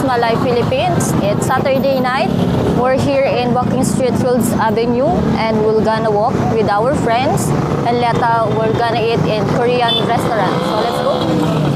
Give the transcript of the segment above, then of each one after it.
Malay, Philippines. It's Saturday night. We're here in Walking Street Fields Avenue and we're gonna walk with our friends and later we're gonna eat in Korean restaurant. So let's go.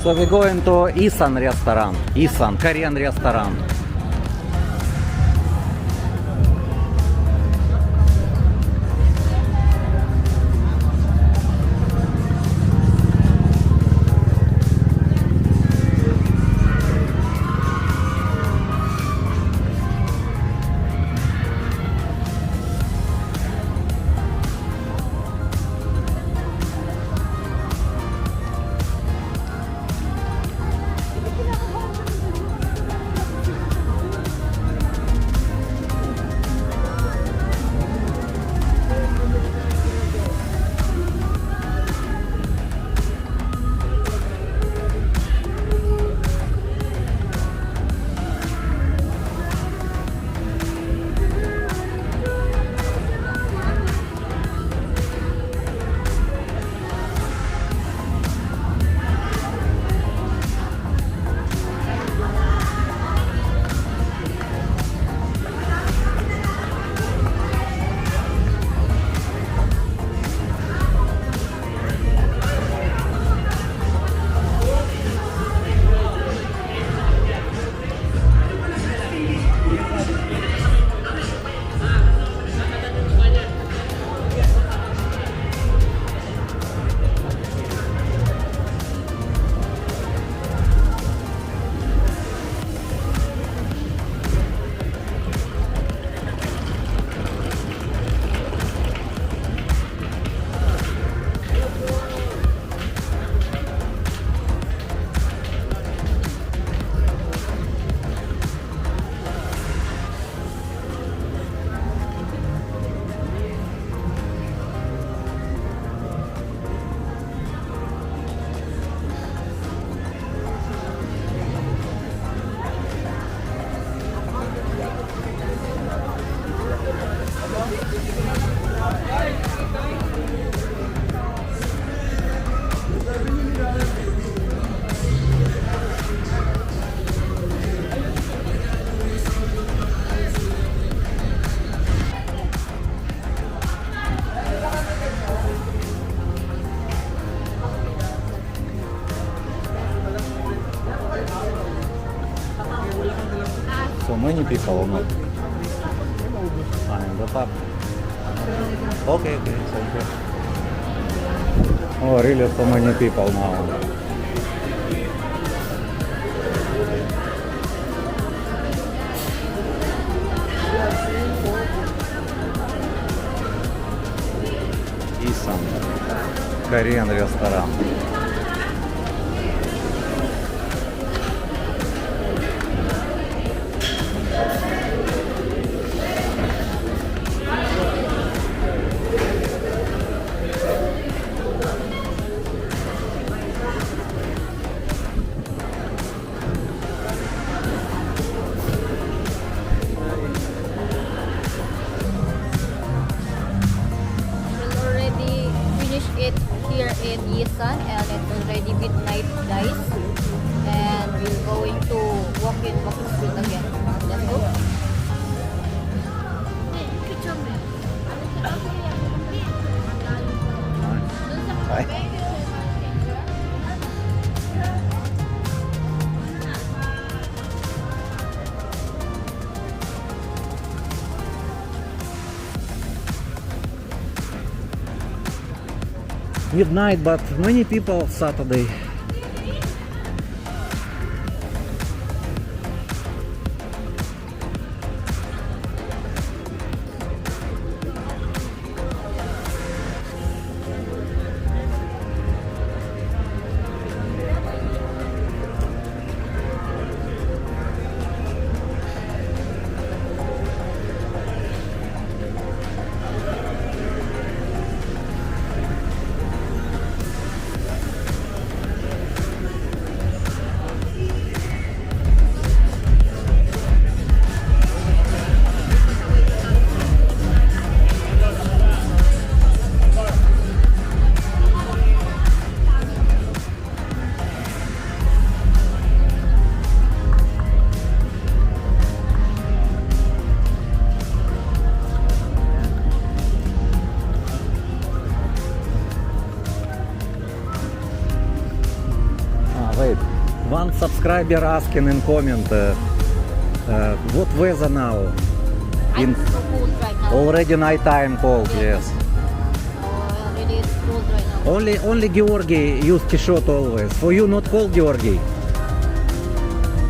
So we going to Isan restaurant. Isan, Korean restaurant. So many people on it. In the top. Okay, thank you. Oh, really, so many people now. Isan, Korean restaurant. It here in Isan, and it's already midnight, guys, and we're going to walk in Walking Street again. Let's go. Bye. Midnight, but many people Saturday. One subscriber asking in comment, what weather now? In I'm so cold right now. already night time cold, yes. Oh, really it's cold right now. Only Georgi use t-shirt always. For you not cold, Georgi?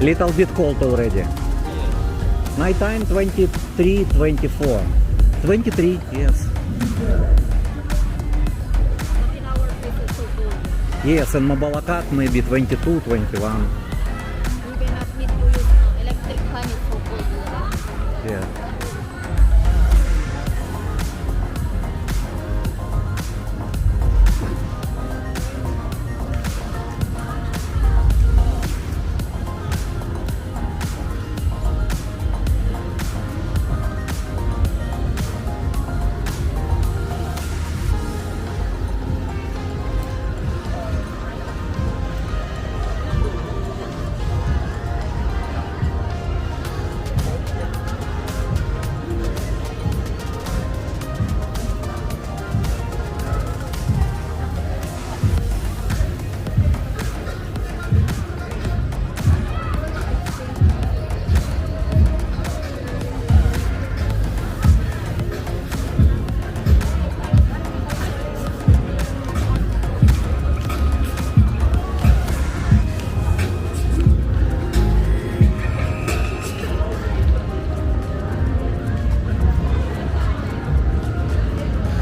Little bit cold already. Night time 23, 24. 23, yes. But in our place it's so cold. Yes, in Mabalakat maybe 22, 21. We cannot need to use electric fan, it's so cold. Yeah.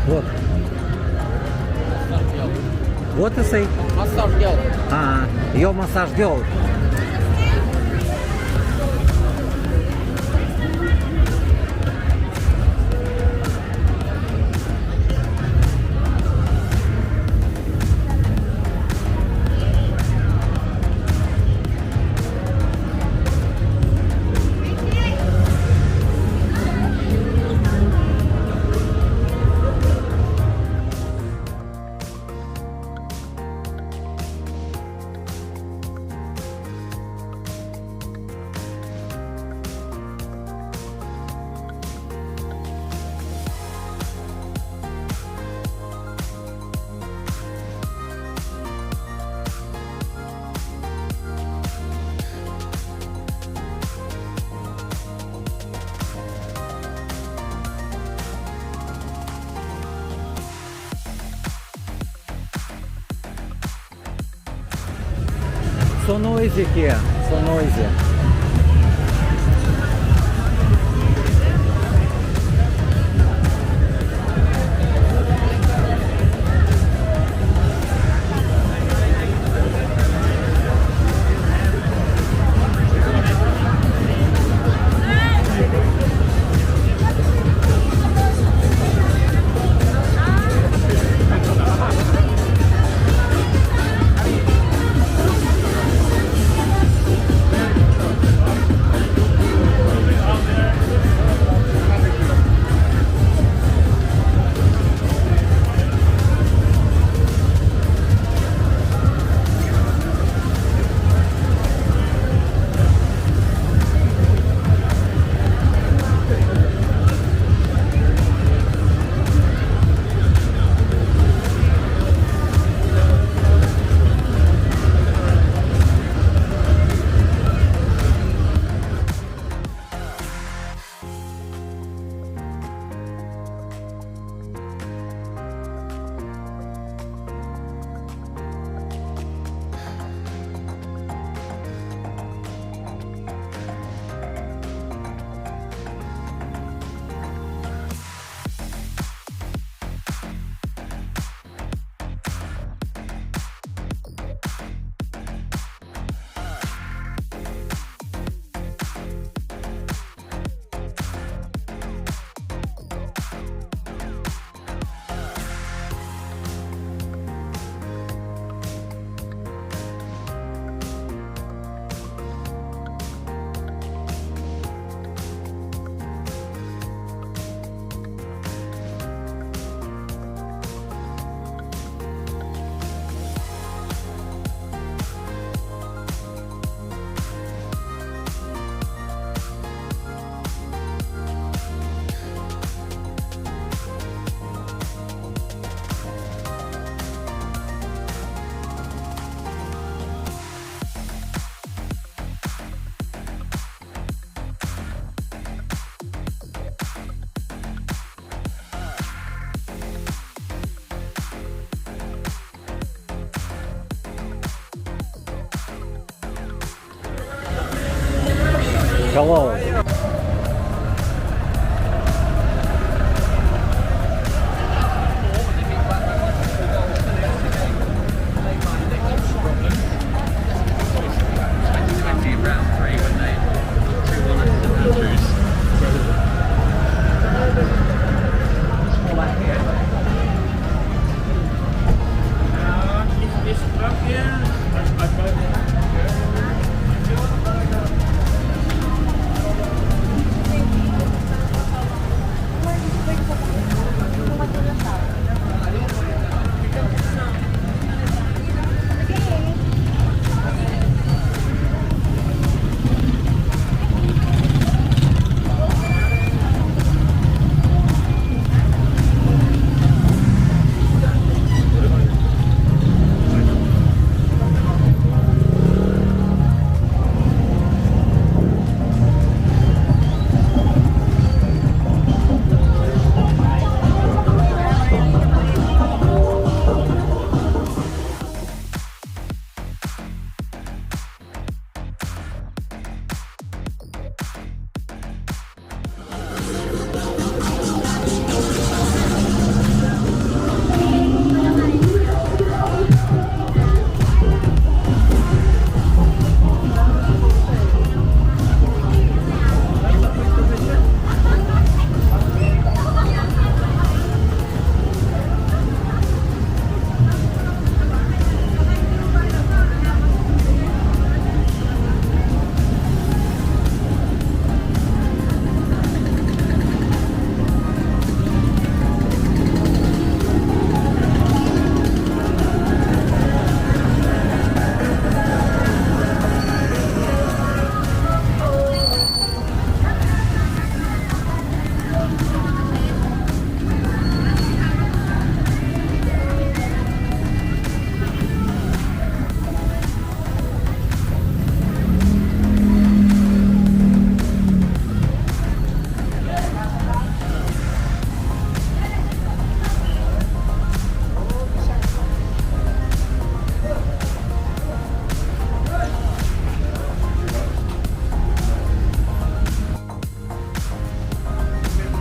What? What to say? Массаж делать. Ее массаж делают. So noisy here, so noisy. Hello.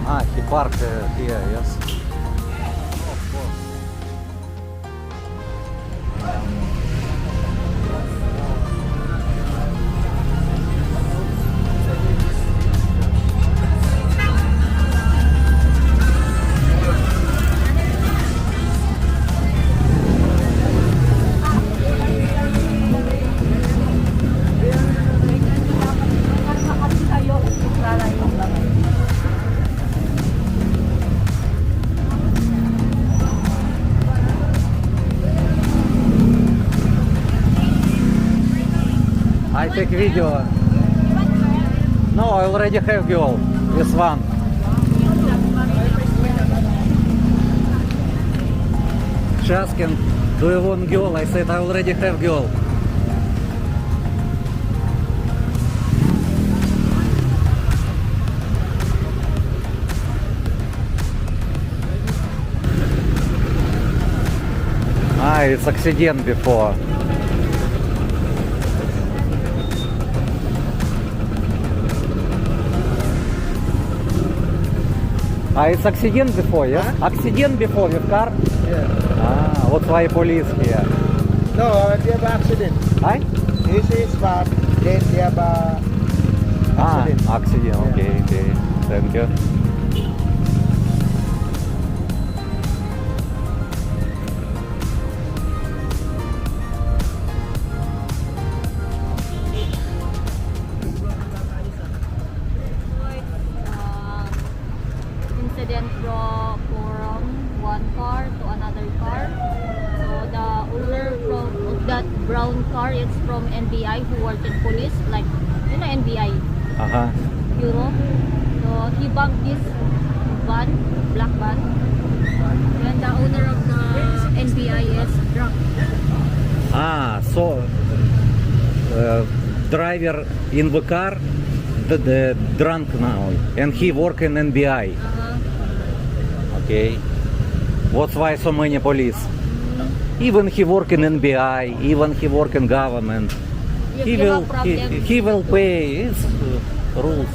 Ah, he parked here, yes. Of course. I take video. No, I already have girl. This one. She asking, do you want girl? I said I already have girl. Ah, it's accident before. Ah, it's accident before, yes? Huh? Accident before with car? Yeah. Ah, what's why police here? No, they have accident. Hi? This is bad. Then they have accident. Ah, accident. Yeah. Okay, okay. Thank you. Incident from one car to another car. So the owner of that brown car is from NBI who worked in police, like you know NBI Uh-huh. Bureau. So he bumped this van, black van. And the owner of the NBI is drunk. Ah, so driver in the car, the drunk now, and he work in NBI. Okay. What's why so many police? Even he work in NBI, even he work in government. If He you will have problem, he will pay. It's rules.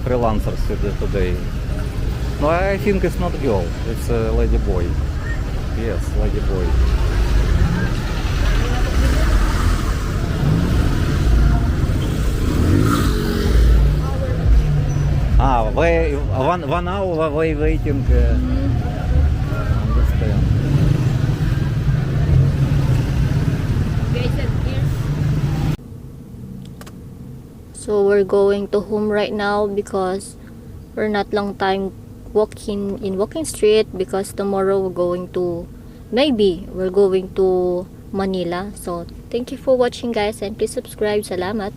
Freelancers today. No, I think it's not girl. It's a lady boy. Yes, lady boy. One hour waiting. Understand. So we're going to home right now because we're not long time walking in Walking Street because tomorrow maybe we're going to Manila. So thank you for watching guys and please subscribe. Salamat.